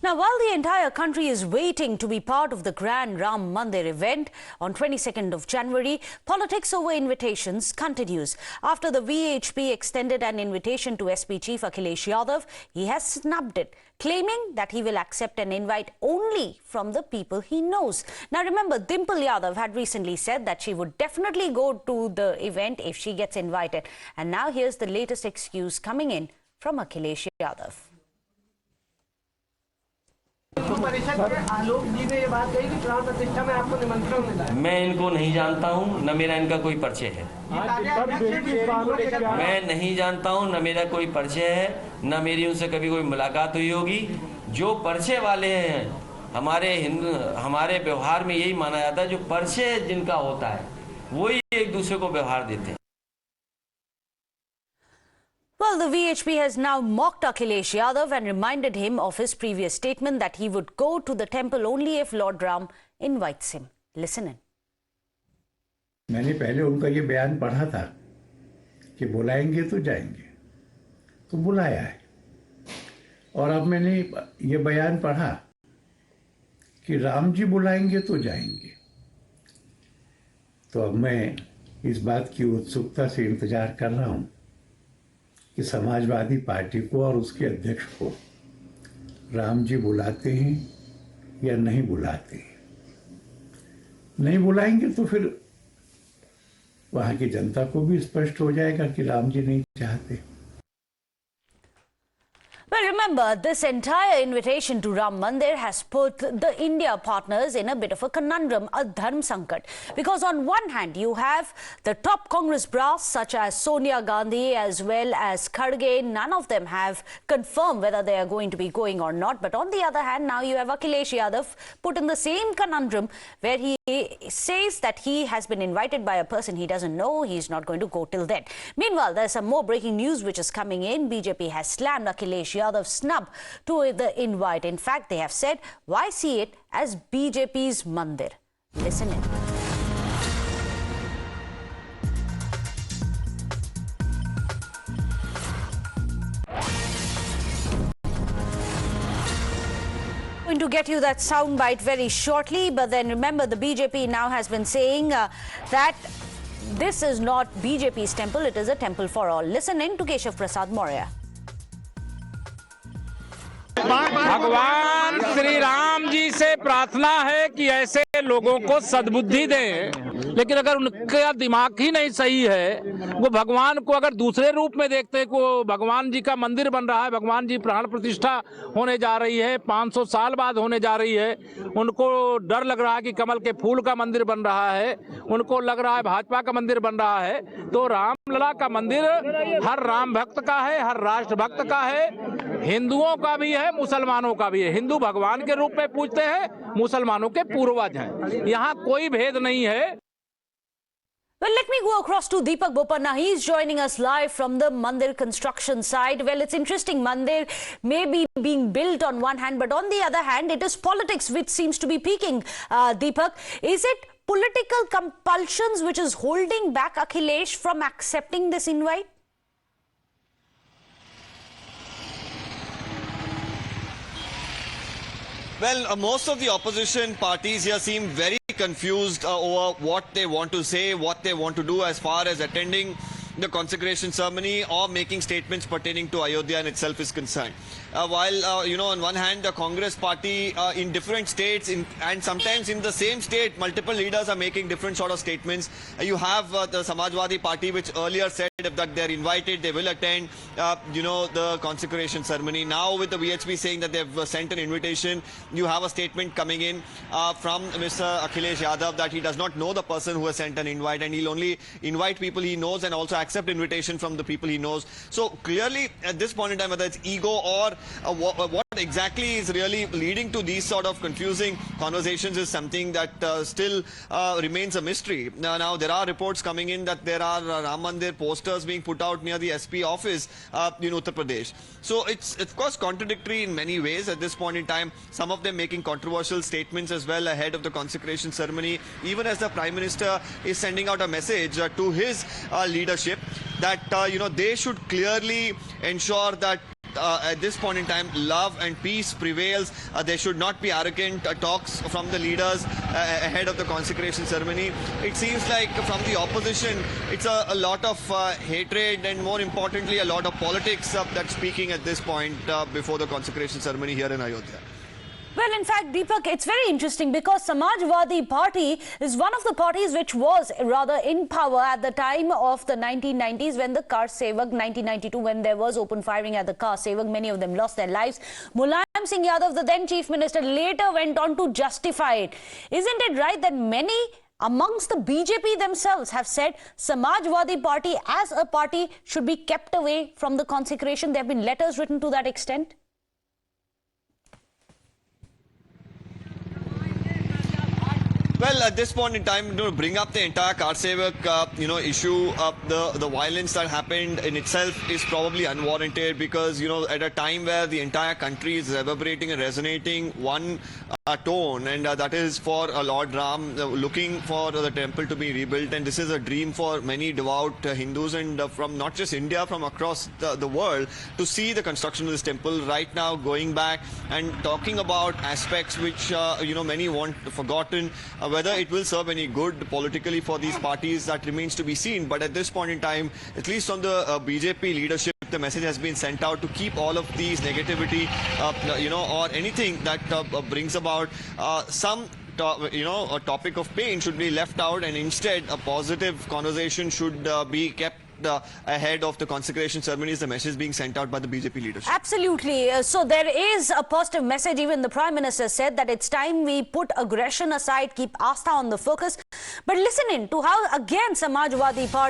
Now, while the entire country is waiting to be part of the grand Ram Mandir event on 22nd of January, politics over invitations continues. After the VHP extended an invitation to SP Chief Akhilesh Yadav, he has snubbed it, claiming that he will accept an invite only from the people he knows. Now, remember, Dimple Yadav had recently said that she would definitely go to the event if she gets invited. And now here's the latest excuse coming in from Akhilesh Yadav. मैं इनको नहीं जानता हूं, न मेरा इनका कोई परिचय है। मैं नहीं जानता हूं, न मेरा कोई परिचय है, न मेरी उनसे कभी कोई मुलाकात हुई होगी। जो परिचय वाले हैं, हमारे व्यवहार में यही माना जाता है, जो परिचय जिनका होता है वही एक दूसरे को व्यवहार देते हैं। Well, the VHP has now mocked Akhilesh Yadav and reminded him of his previous statement that he would go to the temple only if Lord Ram invites him. Listen in. मैंने पहले उनका ये बयान पढ़ा था कि बुलाएंगे तो जाएंगे, तो बुलाया है। और अब मैंने ये बयान पढ़ा कि राम जी बुलाएंगे तो जाएंगे। तो अब मैं इस बात की उत्सुकता से इंतजार कर रहा हूँ कि समाजवादी पार्टी को और उसके अध्यक्ष को राम जी बुलाते हैं या नहीं बुलाते हैं। नहीं बुलाएंगे तो फिर वहां की जनता को भी स्पष्ट हो जाएगा कि राम जी नहीं चाहते। Well, remember, this entire invitation to Ram Mandir has put the India partners in a bit of a conundrum, a dharm sankat. Because on one hand, you have the top Congress brass such as Sonia Gandhi as well as Kharge. None of them have confirmed whether they are going to be going or not. But on the other hand, now you have Akhilesh Yadav put in the same conundrum where he says that he has been invited by a person he doesn't know. He's not going to go till then. Meanwhile, there's some more breaking news which is coming in. BJP has slammed Akhilesh Yadav's snub to the invite. In fact, they have said, why see it as BJP's Mandir? Listen in. Going to get you that soundbite very shortly, but then remember, the BJP now has been saying that this is not BJP's temple, it is a temple for all. Listen in to Keshav Prasad Maurya. भगवान श्री राम जी से प्रार्थना है कि ऐसे लोगों को सद्बुद्धि दें, लेकिन अगर उनका दिमाग ही नहीं सही है, वो भगवान को अगर दूसरे रूप में देखते हैं को भगवान जी का मंदिर बन रहा है, भगवान जी प्राण प्रतिष्ठा होने जा रही है, 500 साल बाद होने जा रही है, उनको डर लग रहा है कि कमल के फूल का मंदिर बन रहा है, उनको लग रहा है भाजपा का मंदिर बन रहा है, तो रामलला का मंदिर हर राम भक्त का है, हर राष्ट्र भक्त का है, हिंदुओं का भी है, मुसलमानों का भी है। हिंदू भगवान के रूप में पूजते हैं, मुसलमानों के पूर्वज हैं। यहाँ कोई भेद नहीं है। Well, let me go across to Deepak Bopanna. He's joining us live from the Mandir construction side. Well, it's interesting. Mandir may be being built on one hand, but on the other hand, it is politics which seems to be peaking. Deepak, is it political compulsions which is holding back Akhilesh from accepting this invite? Well, most of the opposition parties here seem very confused over what they want to say, what they want to do as far as attending the consecration ceremony or making statements pertaining to Ayodhya in itself is concerned. While, on one hand, the Congress party in different states and sometimes in the same state, multiple leaders are making different sort of statements. You have the Samajwadi Party, which earlier said that they're invited, they will attend, the consecration ceremony. Now with the VHP saying that they've sent an invitation, you have a statement coming in from Mr. Akhilesh Yadav that he does not know the person who has sent an invite and he'll only invite people he knows and also accept invitation from the people he knows. So clearly at this point in time, whether it's ego or what exactly is really leading to these sort of confusing conversations is something that still remains a mystery. Now there are reports coming in that there are Ram Mandir posters being put out near the SP office in Uttar Pradesh. So it's of course contradictory in many ways at this point in time. Some of them making controversial statements as well ahead of the consecration ceremony, even as the Prime Minister is sending out a message to his leadership that they should clearly ensure that at this point in time, love and peace prevails. There should not be arrogant talks from the leaders ahead of the consecration ceremony. It seems like from the opposition, it's a lot of hatred and, more importantly, a lot of politics that's speaking at this point before the consecration ceremony here in Ayodhya. Well, in fact, Deepak, it's very interesting because Samajwadi Party is one of the parties which was rather in power at the time of the 1990s when the Car Sevak, 1992, when there was open firing at the Car Sevak. Many of them lost their lives. Mulayam Singh Yadav, the then Chief Minister, later went on to justify it. Isn't it right that many amongst the BJP themselves have said Samajwadi Party as a party should be kept away from the consecration? There have been letters written to that extent. Well, at this point in time, to bring up the entire Car Sevak, issue, the violence that happened in itself is probably unwarranted because, at a time where the entire country is reverberating and resonating one tone, and that is for Lord Ram, looking for the temple to be rebuilt, and this is a dream for many devout Hindus and from not just India, from across the world, to see the construction of this temple right now going back and talking about aspects which many want forgotten. Whether it will serve any good politically for these parties, that remains to be seen. But at this point in time, at least on the BJP leadership, the message has been sent out to keep all of these negativity, or anything that brings about some a topic of pain should be left out, and instead a positive conversation should be kept ahead of the consecration ceremony. Is the message being sent out by the BJP leadership? Absolutely. So there is a positive message. Even the Prime Minister said that it's time we put aggression aside, keep Astha on the focus. But listen in to how again Samajwadi Party